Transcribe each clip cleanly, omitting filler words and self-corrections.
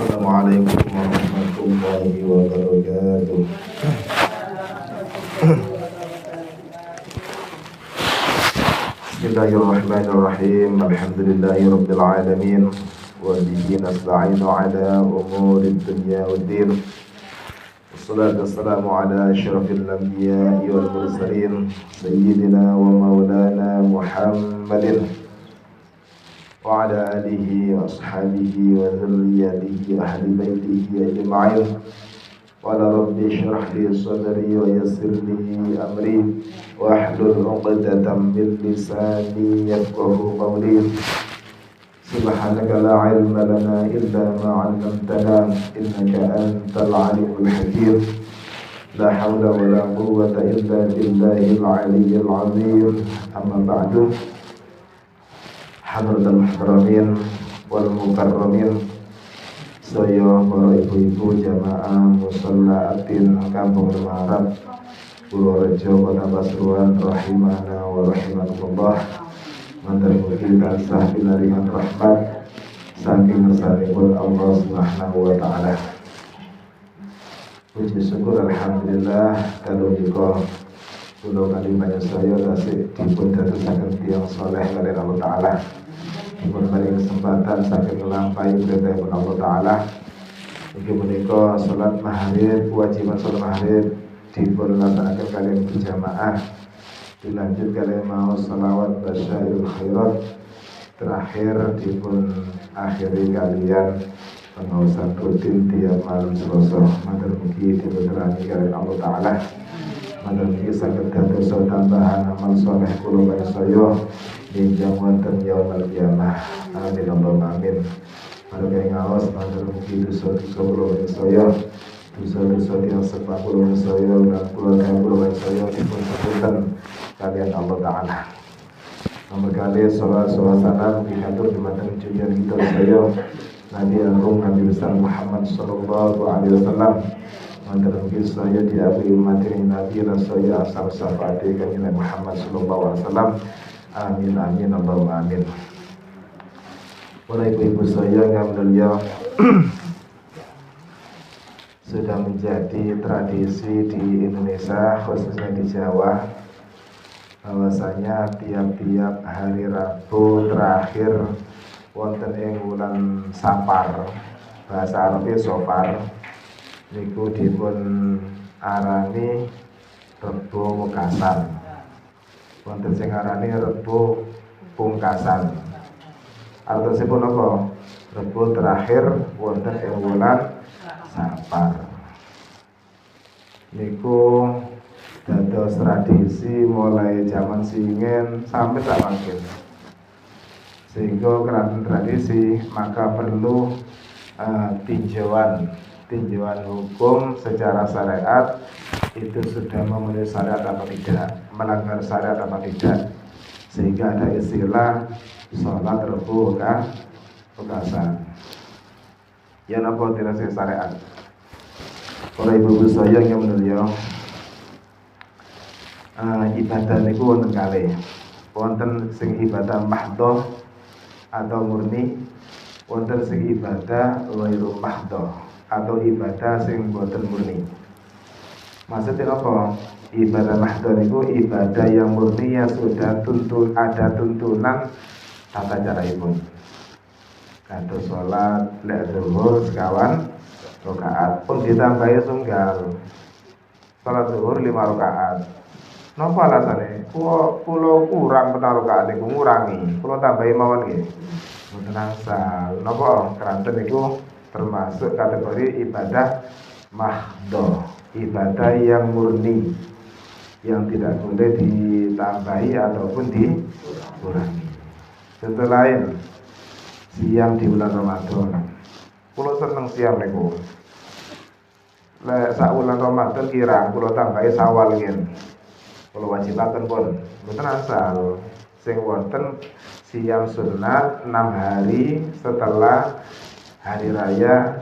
Assalamualaikum warahmatullahi wabarakatuh. Bismillahirrahmanirrahim. Alhamdulillahirabbil alamin wa bihi nasta'inu ala umuri dunya waddin. Wassalatu wassalamu ala asyrafil anbiya'i wal mursalin sayyidina wa maulana Muhammadin wa ala alihi wa ashabihi wa dzurriyyatihi wa ahli baitihi ajma'in. Wa la rabbi shrah li sadri wa yassir li amri wa hlul 'uqdatam min lisani yafqahu qawli. Subhanaka la 'ilma lana illa ma 'allamtana innaka antal 'alimul hakim. La haula wa la quwwata illa billahil 'aliyyil 'azim. Amma ba'du. Hadratul muhtaramin wal mukarramin, saya para ibu-ibu jamaah musallaatin Kampung Lemarap, Purworejo, Kota Pasuruan, rahimana wa rahimakumullah. Mantan mugi tansah pinaringan rahmat saking ngersanipun Allah Subhanahu wa taala. Puji syukur alhamdulillah kalungika kula kali panjenengan tasih dipun dadosaken tiyang saleh kaliyan Allah taala. Dipun paring kesempatan saking nglampahi perintahipun Allah taala. Inggih menika salat maghrib, kewajiban salat maghrib dipun laksanaken kaliyan berjamaah. Dilanjut kaliyan mau selawat basyairul khairat. Terakhir dipun akhiri kalian pengawasan rutin tiap malam Selasa. Matur mugi dipunterani kaliyan Allah taala. Matur mugi saged dados tambahan amal saleh kula panjenengan dinjang wonten yaumul qiyamah. Amin Allahumma amin. Marga ngaos matur mugi dosa-dosa kula panjenengan, dosa-dosa tiyang sepak kula panjenengan lan keluarga kula panjenengan dipun sepunten kalian Allah taala. Nomor kali salat salam diatur dumateng junjungan kita saya Nabi Agung Nabi besar Muhammad sallallahu alaihi wasallam. Mantan mungkin saya diakui umat ini Nabi dan saya asal syafaati kanjeng Muhammad sallallahu alaihi wasallam. Amin amin Allahumma amin. Para ibu-ibu saya yang mulia, sudah menjadi tradisi di Indonesia khususnya di Jawa bahwasanya tiap-tiap hari Rabu terakhir wonten ing wulan Safar, bahasa Arabnya Safar, niku dipun arani Rebo Wekasan. Wonten sing arani Rebo Pungkasan. Artosipun apa? Rebo terakhir wonten ing wulan Safar. Niku dados tradisi mulai zaman singen sampai sak mangkin. Sehingga karena tradisi maka perlu tinjauan hukum secara syariat itu sudah memenuhi syariat atau tidak, melanggar syariat atau tidak, sehingga ada istilah sholat Rebo Wekasan. Ya napa tidak syariat. Para ibu-ibu saya yang mulia, ibadah niku wonten kalih. Wonten sing ibadah mahdhah atau murni, wonten sing ibadah ghairu mahdhah atau ibadah sing boten murni. Maksudnya apa? Ibadah mahdhah niku ibadah yang murni yang sudah ada tuntunan tata caranya. Kados salat lek zuhur sekawan rakaat pun ditambahi tunggal. Salat zuhur 5 rakaat. Napa alasane? Kula kurang pena rakaat niku ngurangi. Kula tambahi mawon nggih. Mboten asal. Napa? Keranten niku termasuk kategori ibadah mahdhah, ibadah yang murni, yang tidak boleh ditambahi ataupun dikurangi. Contoh lain, siam di bulan Ramadan. Kula seneng siam niku. Lek sak bulan Ramadan kirang kula tambahi Syawal ngen. Kula wajibaken pun mboten asal. Sing wonten siam sunat 6 hari setelah hari raya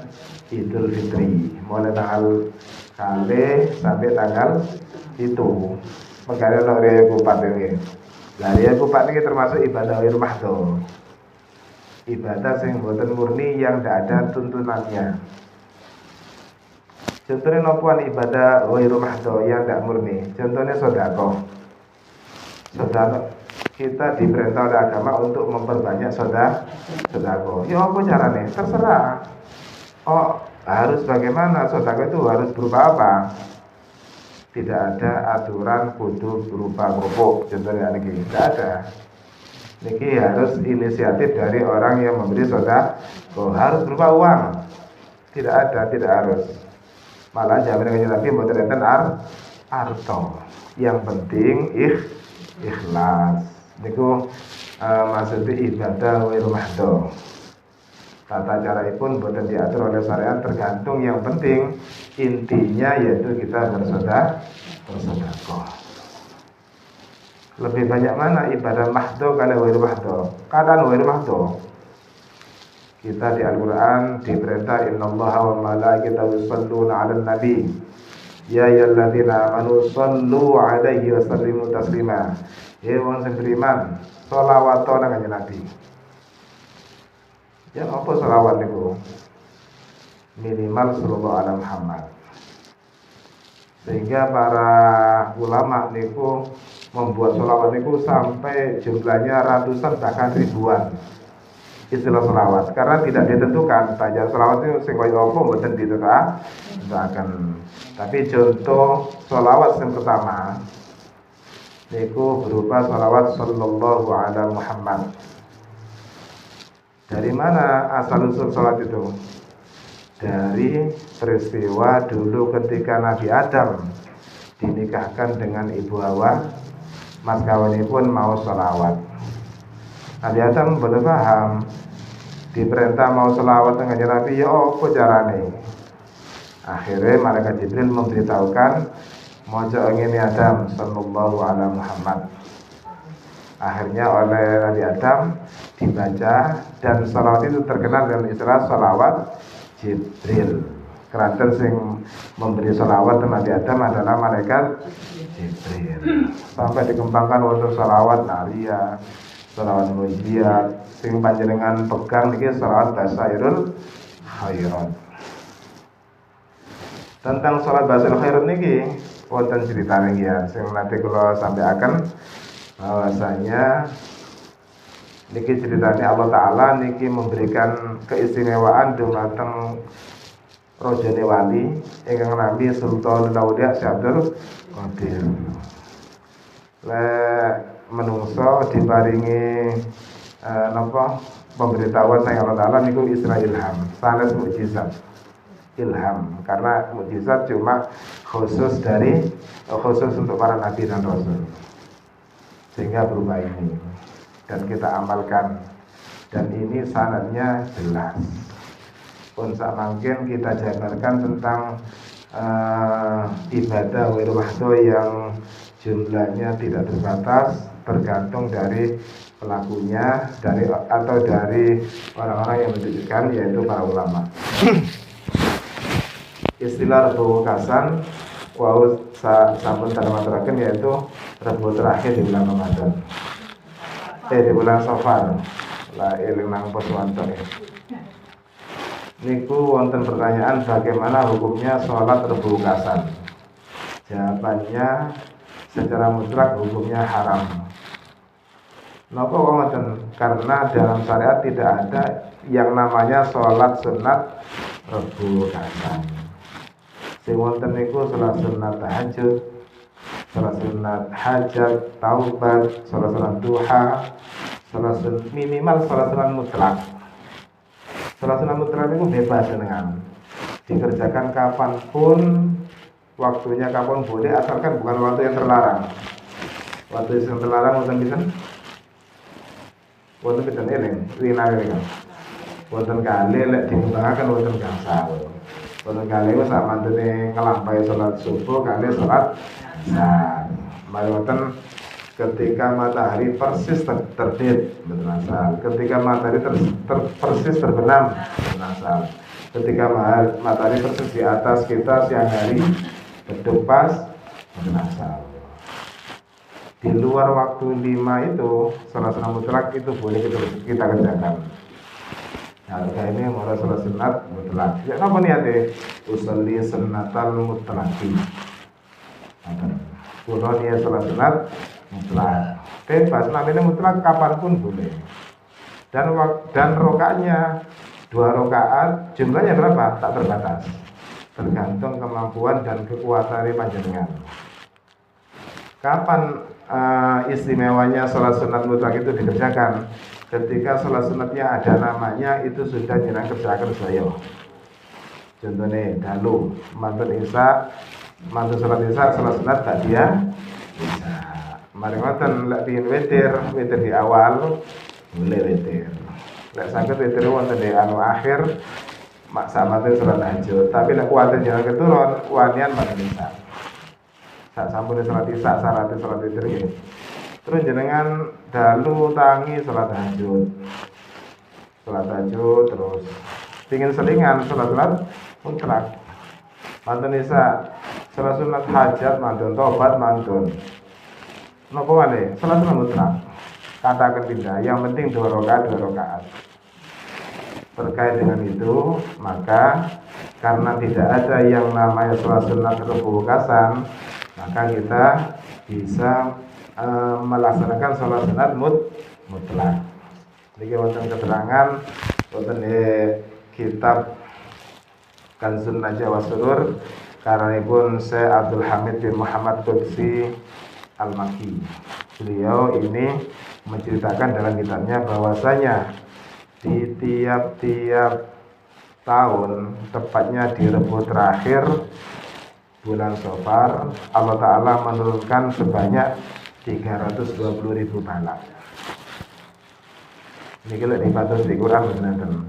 Idul Fitri, mulai tanggal kali sampai tanggal itu. Makanya Raya Kupat ini. Raya Kupat ini termasuk ibadah mahdhah. ibadah sing boten murni yang tidak ada tuntunannya. Contohnya nopuan ibadah ghairu mahdho yang tidak murni. Contohnya sedekah. Sedekah kita diperintah oleh agama untuk memperbanyak sedekah. Ya apa caranya? Terserah. Oh, harus bagaimana? Sedekah itu harus berupa apa? Tidak ada aturan kudu berupa kerupuk. Contohnya ini tidak ada. Niki harus inisiatif dari orang yang memberi sedekah. Harus berupa uang. Tidak ada, tidak harus. Malah jaminan kanjeng Nabi mboten enten arto. Yang penting ikhlas. Niku maksudnya ibadah ghairu mahdho. Tata caranya boten diatur oleh syariat, tergantung, yang penting intinya yaitu kita bersedekah. Lebih banyak mana ibadah mahdho kali ghairu mahdho? Kadang ghairu mahdho. Kita di Al-Quran diperintah innallaha wa malaikatahu yusholluna 'alan nabi ya ayyuhalladzina amanu shollu 'alaihi wa sallimu taslima. Ya wong sing beriman, sholawat nang kanjeng Nabi. Ya apa sholawat niku? Minimal sallallahu alaihi Muhammad. Sehingga para ulama niku membuat sholawat niku sampai jumlahnya ratusan bahkan ribuan. Istilah selawat karena tidak ditentukan panjang selawat itu sing kaya apa mboten ditentukan. Tapi contoh selawat yang pertama niku berupa selawat sallallahu alaihi Muhammad. Dari mana asal usul selawat itu? Dari peristiwa dulu ketika Nabi Adam dinikahkan dengan Ibu Hawa, mas kawinipun mau selawat. Nabi Adam belum paham, diperintah mau selawat dengan Nabi, ya apa carane? Akhirnya malaikat Jibril memberitahukan mojo ngene Adam sallallahu alaihi Muhammad. Akhirnya oleh Nabi Adam dibaca dan salawat itu terkenal dengan istilah salawat Jibril. Keranten sing memberi salawat Nabi Adam adalah malaikat Jibril. Sampai dikembangkan wonten salawat Naria, salawat mujizat sing panjenengan pegang niki salawat basairul khairat. Tentang salat basairul khairat niki wonten critane ya sing nanti kula sampaikan bahwasanya niki ceritanya Allah Ta'ala niki memberikan keistimewaan dumateng rajane wali ingkang Nabi Sultan Aulia Syekh Abdul Qadir. Menungso diparingi pemberitahuan sayang Allah Ta'ala niku istilah ilham, sanes mukjizat. Ilham karena mukjizat cuma khusus untuk para nabi dan rasul. Sehingga berubah ini dan kita amalkan dan ini sanadnya jelas. Pun samangken kita jabarkan tentang ibadah ghairu mahdho yang jumlahnya tidak terbatas, tergantung dari pelakunya atau dari orang-orang yang menunjukkan, yaitu para ulama. Istilah Rebo Kasan sampun termaturaken yaitu Rebo terakhir di bulan Ramadan. Di bulan Safar. Lah eling nang poswanten. Niku wonten pertanyaan bagaimana hukumnya sholat Rebo Kasan. Jawabannya secara mutlak hukumnya haram. Napa wonten? Karena dalam syariat tidak ada yang namanya sholat sunat Rebo Kasan. Sing wonten niku sholat sunat tahajud, sholat sunat hajat, taubat, sholat sunat duha, sholat sunat minimal sholat sunat mutlak. Sholat sunat mutlak itu bebas dengan dikerjakan kapanpun, waktunya kapan boleh, asalkan bukan waktu yang terlarang. Waktu yang terlarang wonten pinten? Wonten pinten eling, winane kan. Wonten kali lek dikembangaken wonten gangsal. Wonten kali wis sak mantune ngelampahi salat subuh kali salat isya. Mari wonten ketika matahari persis terbit betul asal. Ketika matahari persis terbenam betul asal. Ketika matahari persis di atas kita siang hari betul pas betul asal. Di luar waktu 5 itu salat sunat mutlak itu boleh kita kerjakan. Nah, ini mau salat sunat mutlak. Ya apa niate? Usolli sunnatal mutlaki. Kulo niat salat sunat mutlak. Bebas namanya mutlak kapanpun boleh. Dan rokaatnya 2 rakaat, jumlahnya berapa? Tak terbatas. Tergantung kemampuan dan kekuatan panjenengan. Kapan istimewanya sholat sunat mutlak itu dikerjakan? Ketika sholat sunatnya ada namanya, itu sudah nyerang kerjakan saya. Contohnya dalu mantun isya, mantun sholat isya, sholat sunat tak dia isya. Mari ngoten lek pingin witir di awal boleh witir. Lek saged witir wonten di akhir maksa mantun sholat tahajud. Tapi lek kuwatir jangan keturun wanian mantun isya. Sak sampune sholat isya syarat sholat witir nggih. Terus jenengan dalu tangi sholat tahajud terus pingin selingan sholat mutlak mantun isya sholat sunat hajat mantun tobat mantun napa maneh sholat sunat mutlak katakan pindah yang penting 2 rakaat. Terkait dengan itu maka karena tidak ada yang namanya sholat sunat rebukasan, maka kita bisa melaksanakan sholat sunat mutlak. Niki wonten keterangan wonten di kitab Kanzun Najwa wa Surur karanipun Syekh Abdul Hamid bin Muhammad Qudsi Al-Makki. Beliau ini menceritakan dalam kitabnya bahwasanya di tiap-tiap tahun, tepatnya di Rebo terakhir bulan Safar, Allah Ta'ala menurunkan sebanyak 320.000 balak. Ini kalau dibatasi di Quran benar-benar,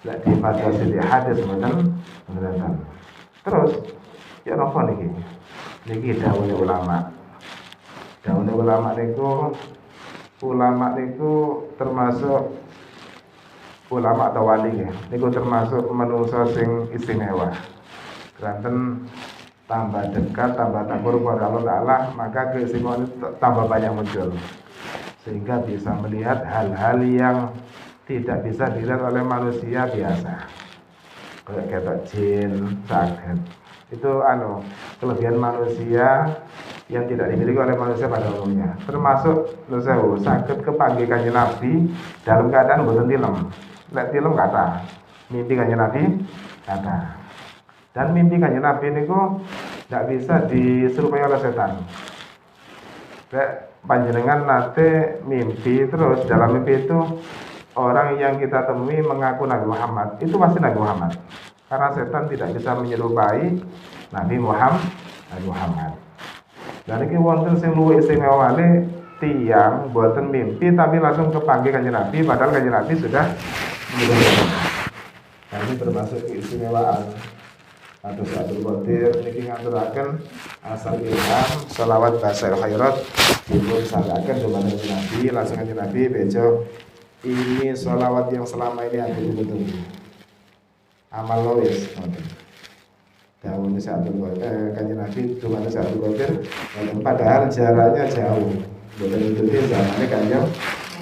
tidak dibatasi di hadis benar-benar. Terus, ya nopo niki, niki dawuhnya ulama. Dawuhnya ulama niku termasuk ulama atau wali ya. Niku termasuk manusia sing istimewa. Keranten tambah dekat, tambah takbur kepada Allah Ta'ala, maka keistimewaan itu tambah banyak muncul, sehingga bisa melihat hal-hal yang tidak bisa dilihat oleh manusia biasa, kayak ketok jin, sakit. Itu kelebihan manusia yang tidak dimiliki oleh manusia pada umumnya. Termasuk nusewu sakit kepanggih Kanjeng Nabi dalam keadaan boten tilem. Lek tilem kata, mimpi Kanjeng Nabi kata. Dan mimpi Kanjeng Nabi niku tidak bisa diserupai oleh setan. Panjenengan nate mimpi, terus dalam mimpi itu orang yang kita temui mengaku Nabi Muhammad, itu pasti Nabi Muhammad. Karena setan tidak bisa menyerupai Nabi Muhammad. Dan ini wonten sing luwih istimewane tiyang boten mimpi tapi langsung kepanggih Kanjeng Nabi, padahal Kanjeng Nabi sudah meninggal. Nah, ini termasuk keistimewaan. Atau Abdul Qadir niki ngaturaken asal ilham selawat basail khairat dipun sanggaken dumateng Nabi, langsung Kanjeng Nabi bejo ini selawat yang selama ini aku tunggu. Amal lawis ngoten. Dawuh Abdul Qadir Kanjeng Nabi dumateng Abdul Qadir, padahal jaraknya jauh. Boten itu zamane Kanjeng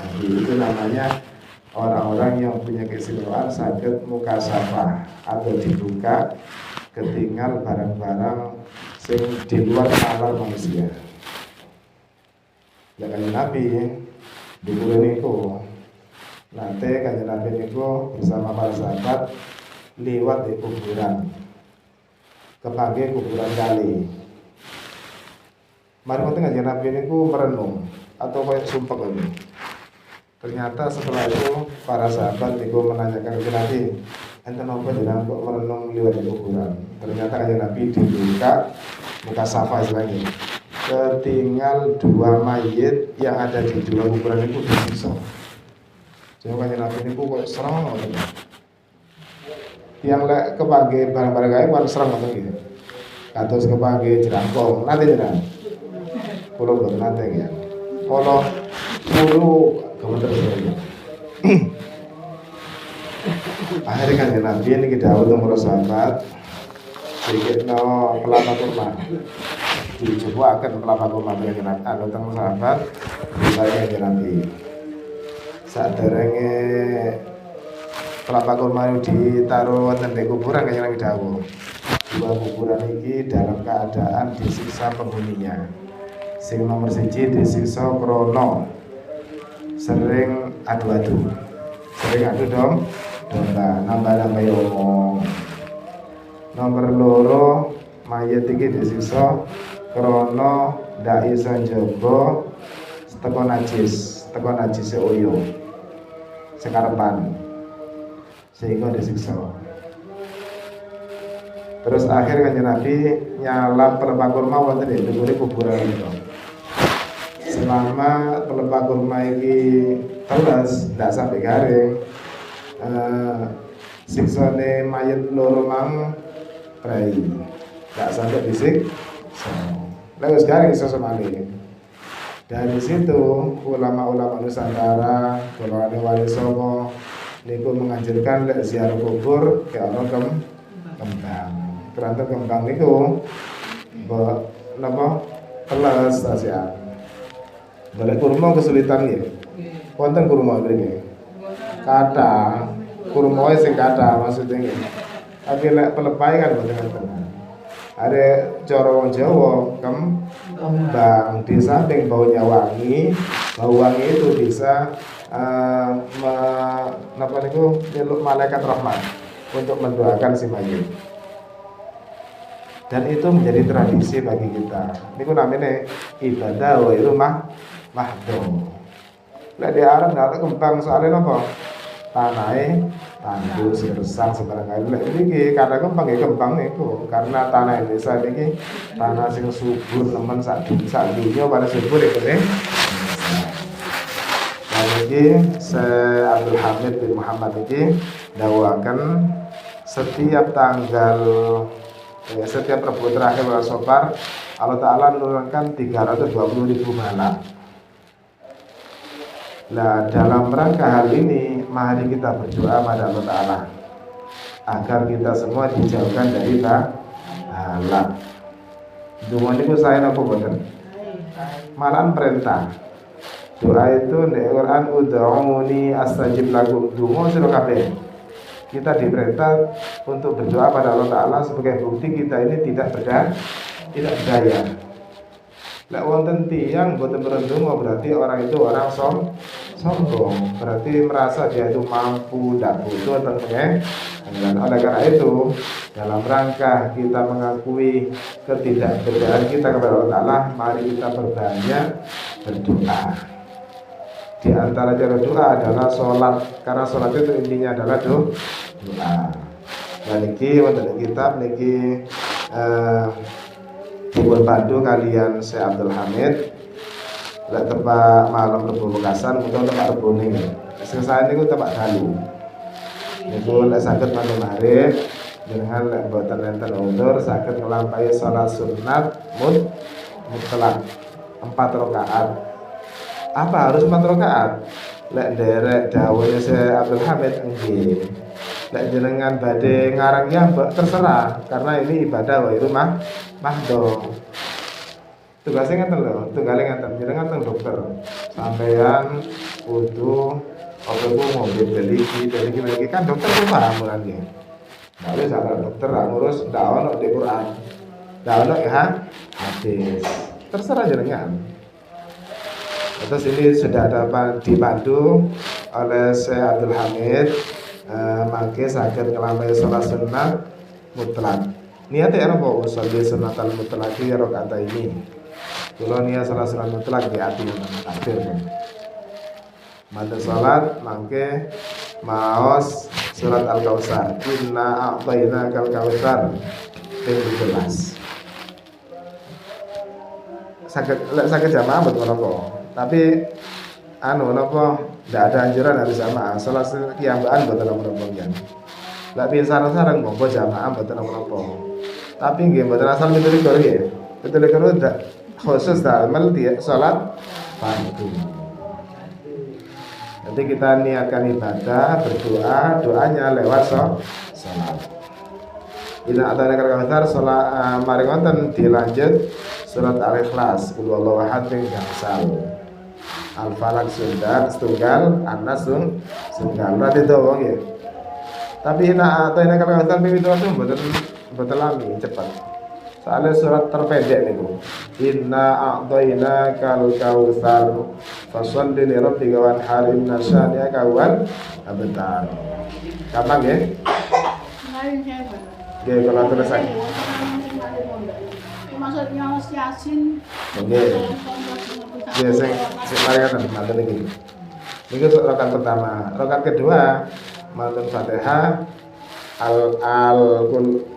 Nabi. Itu namanya orang-orang yang punya keistimewaan saged mukasafah atau dibuka ketinggal barang-barang sing di luar nalar manusia. Ya Kanjeng Nabi dulu niku nate Kanjeng Nabi niku bersama para sahabat liwat di kuburan, kepanggih kuburan kali. Mari ngoten Kanjeng Nabi niku merenung atau kayak sumpah ini. Ternyata setelah itu para sahabat niku menanyakan Kanjeng Nabi, enten apa jenengan kok merenung liwat di kuburan? Ternyata Kanjeng Nabi dibuka muka safa istilahnya. Ketinggal 2 mayit yang ada di 2 kuburan itu disiksa. Jadi Kanjeng Nabi niku kok serem ngoten. Yang lek kepanggih barang-barang gaib kan serem ngoten nggih. Kados kepanggih jerangkong, nate jenengan. Kula boten nate ya. Kala kulo kementerian saya. Akhirnya Kanjeng Nabi ini dawuh teng sahabat sedikit kelapa kurma dicobakan kelapa kurma Kanjeng Nabi teng sahabat mulai Kanjeng Nabi saderenge kelapa kurma ditaruh wonten di kuburan Kanjeng Nabi dawuh. Dua kuburan ini dalam keadaan disiksa penghuninya. Sing nomor 1 disiksa krono sering adu-adu. Sering adu domba, nambah-nambah omong. Nomor 2 mayit iki disiksa krono ndak iso njaga teko najis oyo sekarepan sehingga disiksa. Terus akhir Kanjeng Nabi nyalap pelepah kurma wonten ing dhuwure kuburan itu. Selama pelepah kurma iki teles ndak sampai garing, siksane mayit loro mang prai ndak sampai disiksa. Lah wis garing iso semale. Dari situ ulama-ulama Nusantara, golongan Wali Songo niku menganjurkan lek ziarah kubur ke ana kembang. Keranten kembang niku napa teles tasian. Golek kurma kesulitan nggih. Wonten kurma mriki. Kathah kurma sing kathah maksudnya nggih. Tapi lek pelepai kan boten ngoten. Ada cara wong Jawa kembang di samping baunya wangi, bau wangi itu bisa nyeluk malaikat rahmat untuk mendoakan si mayit. Dan itu menjadi tradisi bagi kita. Niku namanya ibadah wa rumah mahdum. Lek di Arab ndak kembang soalnya napa? Tanahe tandu sirsang sebarang lek iki kadang kembang ya kembang niku karena tanah Indonesia niki tanah sing subur nemen sak dunya pada subur ya kene. Iki Abdul Hamid bin Muhammad iki dawakan setiap tanggal setiap Rabu terakhir bulan Safar Allah Ta'ala menurunkan 320.000 malak. Nah, dalam rangka hal ini mari kita berdoa pada Allah Ta'ala agar kita semua dijauhkan dari balak. Donga niku saya napa boten? Malahan perintah. Doa itu di Quran ud'uni astajib lakum. Donga sira kabeh. Kita diperintah untuk berdoa pada Allah Ta'ala sebagai bukti kita ini tidak berdaya. Lek wonten tiyang boten berendonga berarti orang itu orang sombong, berarti merasa dia itu mampu, tidak butuh tentunya. Dan oleh karena itu dalam rangka kita mengakui ketidakberdayaan kita kepada Allah Ta'ala, mari kita berbanyak berdoa. Di antara cara doa adalah sholat, karena sholat itu intinya adalah doa. Dan niki wonten kitab niki dipun pandu kalian Syekh Abdul Hamid lek tepak malam Rebo Mekasan utawa tepak Rebo ning. Sing sae niku tepak dalu. Niku lek saged mantu maghrib jenengan lek boten enten udzur saged nglampahi salat sunat mutlak 4 rakaat. Apa harus 4 rakaat? Lek derek dawuhe Syekh Abdul Hamid nggih. Lek jenengan badhe ngarang ya terserah karena ini ibadah wa rumah mahdo. Tugasnya ngeten lho, tunggale ngeten, jenengan teng dokter. Sampeyan kudu apa ku ngombe beliki kan dokter ku paham kan nggih. Nah, wis salah dokter ra ngurus ndak ono di Quran. Ndak ono ya hadis. Terserah jenengan. Terus ini sudah dapat dipandu oleh Syekh Abdul Hamid. Mangke saged nglampahi salat sunat mutlak. Niate apa usolli sunatal mutlak rakaat ini. Kula niat salat sunat mutlak di ati takbir. Mantap salat mangke maos surat Al-Kautsar. Inna a'tainakal kautsar. Ping 12. Saged jamaah betul napa. Tapi napa ndak ada anjuran harus jamaah. Salat kiyambaan boten napa-napa nggih. Lah piye sareng-sareng monggo jamaah boten napa-napa. Tapi nggih boten asal miturut nggih. Betul-betul khusus dalam salat fardu. Nanti kita niatkan ibadah, berdoa, doanya lewat salat. Ila atana kautsar salat mari wonten dilanjut surat Al-Ikhlas, qul huwallahu ahad ping gangsal. Al-Falaq setunggal, An-Nas setunggal. Berarti dawa nggih. Tapi atau kalau Kautsar itu mboten lami cepat. Soalnya surat terpendek niku. Inna a'tainakal kautsar fasholli li rabbika wanhar inna syani'aka huwal abtar. Gampang nggih? Nggih, kalau tulisan. Maksudnya Yasin. Nggih. Nggih, sing mari ngoten matur niki. Niku rakaat pertama. Rakaat kedua matur Fatihah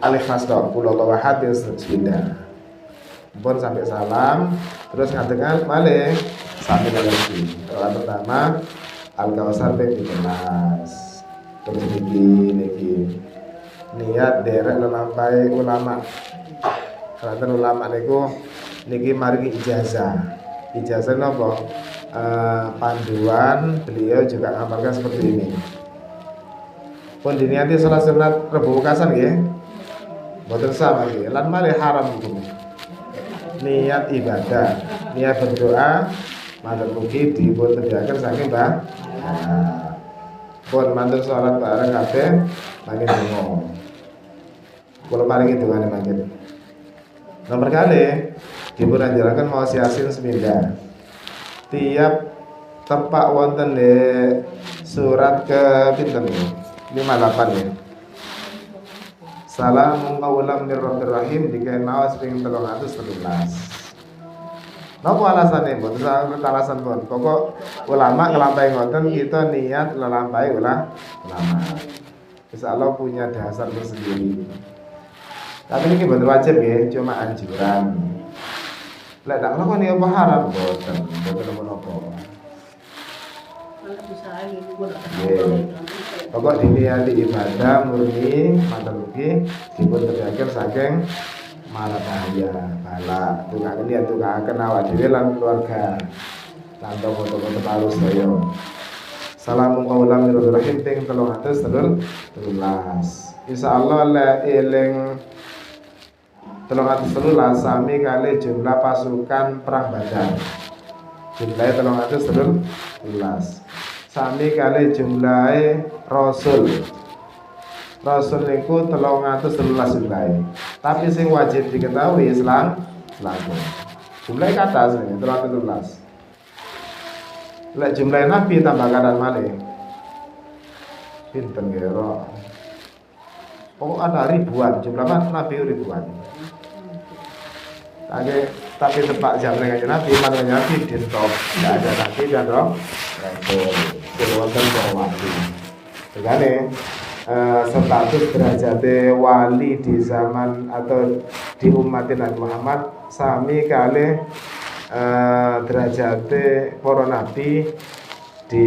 alif fasdo kula wahad bismillah. Pun sampai salam terus ngatengan malih sampai lagi. Rakaat pertama Al-Kautsar ping 17. Terus niki niat derek lelampahi ulama. Karena ulama niku niki maringi ijazah. Ijazah napa? Panduan beliau juga ngamalkan seperti ini. Pun diniati salat sunat Rebo Wekasan nggih. Mboten sah nggih. Lan malih haram hukum. Niat ibadah, niat berdoa, matur mugi dipun tedhaken saking Mbah. Pun mantur salat bareng kabeh mangke donga. Kula paringi dongane mangke. Nomor kali dipun anjuraken maos Yasin semingga. Tiap tepak wonten di surat ke pinten 58 ya. Salamun qawlan mir rabbir rahim dikaen maos ping 313. Napa alasane? Mboten alasan pun. Pokok ulama ngelampahi ngoten kita niat ngelampahi ulama. Insyaallah punya dasar tersendiri. Tapi ini bener wajib ya, cuma anjuran. Lek tak nglakoni apa haram mboten napa-napa. Pokok diniati ibadah murni manten mugi dipun tedhaken saking malabaya bala tukang niat tukang awak dhewe lan keluarga. Tanpa foto-foto paru saya. Salamun qawlan mir rabbir rahim ping 313. Insyaallah lek eling 313 sami kali jumlah pasukan perang Badar. Jumlahnya 313. Sami kali jumlahe rasul. Rasul niku 313 jumlahe. Tapi sing wajib diketahui Islam. Jumlahe kata sebenarnya 313. Lek jumlah nabi tambah kanan malih. Pinten kira? Pokok ada ribuan, jumlah nabi ribuan. Tapi tempat jumlah nabi, mana nabi di top, tidak ada nabi dan roh. Wonten wali. Tegane status derajat wali di zaman atau di umat Nabi Muhammad sami kali derajat para nabi di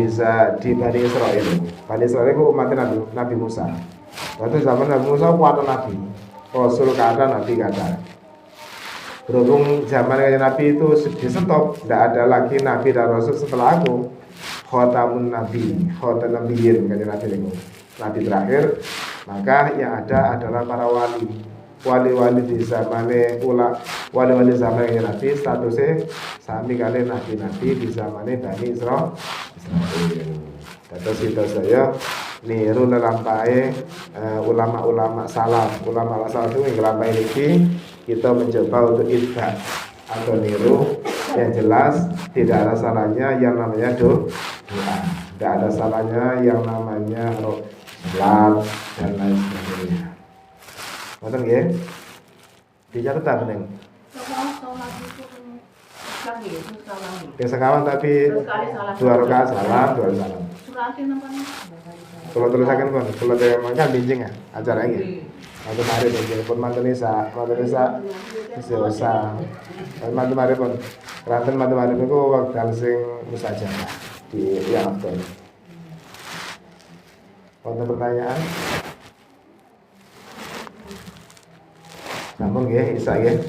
Bani Israel. Bani Israel itu umat Nabi Musa. Waktu zaman Nabi Musa kuat nabi, Rasul kata, nabi kata. Berhubung zaman Nabi itu di stop, tidak ada lagi nabi dan rasul setelah aku. Khotamun Nabi, khotam Nabiyin kan Nabi itu. Nabi terakhir, maka yang ada adalah para wali. Wali-wali di zaman wali-wali zaman Nabi statusnya sami kali nabi-nabi di zaman Bani Israel. Terus itu saya niru lelampahi ulama-ulama salaf. Ulama salaf itu ngelampahi ini kita mencoba untuk itba atau niru. Yang jelas tidak ada salahnya yang namanya doa, tidak ada salahnya yang namanya salat dan lain sebagainya. Betul ya? Dicatat apa nih? Yang sekawan tapi 2 rakaat salam, 2 salam. Kalau tulisakan pun, kalau dia makan bincang ya acara ini. Mantu mari pun pun mantu Nisa seosa. Mantu mari pun keranten mantu mari niku wekdal sing musajabah di yang afdal. Wonten pertanyaan? Namun nggih isa nggih.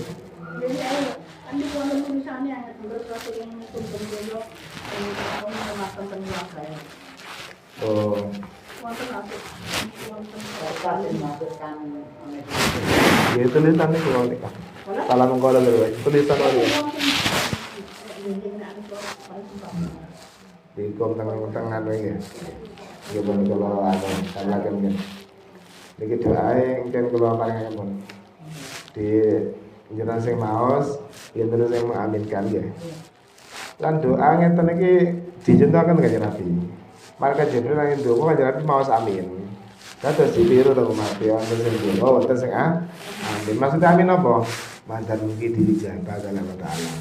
Andi wonten tulisane yang terus yang kumpul-kumpul yang Oh. Ya tulisan itu kalau nikah. Salam mengkola dulu. Tulisan dulu. Di kom tengah-tengah lagi. Ya bon kalau ada salah kan. Niki doae engken kula paringaken di jenengan sing maos, yen sing mengaminkan nggih. Lan doa ngeten iki dicontohaken Kanjeng Nabi. Malaikat Jibril nang ndonga Kanjeng Nabi maos amin. Dados ditiru to umat ya wonten sing ndonga wonten sing amin. Maksud amin apa? Mantan mungkin dijabah oleh Allah Ta'ala.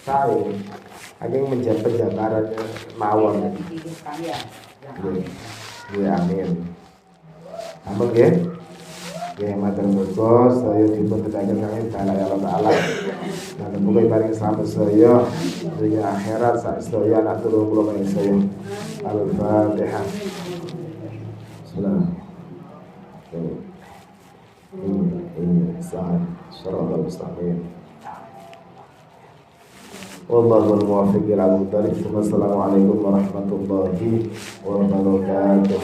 Tahu, akhirnya menjabat jabaran mawon. Ya, amin. Amin ya. Ya, matur muga saya dipun tedaken saking dalane Allah Ta'ala. Lan muga paring selamat saya dunya akhirat sak sedaya anak tulung kula paring saya. Al-Fatihah. Bismillah. Ini saat syara'ul mustaqim. Wallahul muwaffiq ila aqwamit thoriq. Wassalamualaikum warahmatullahi wabarakatuh.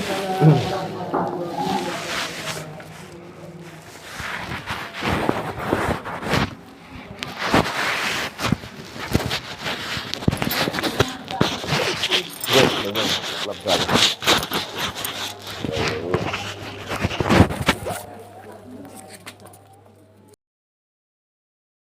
Lepas.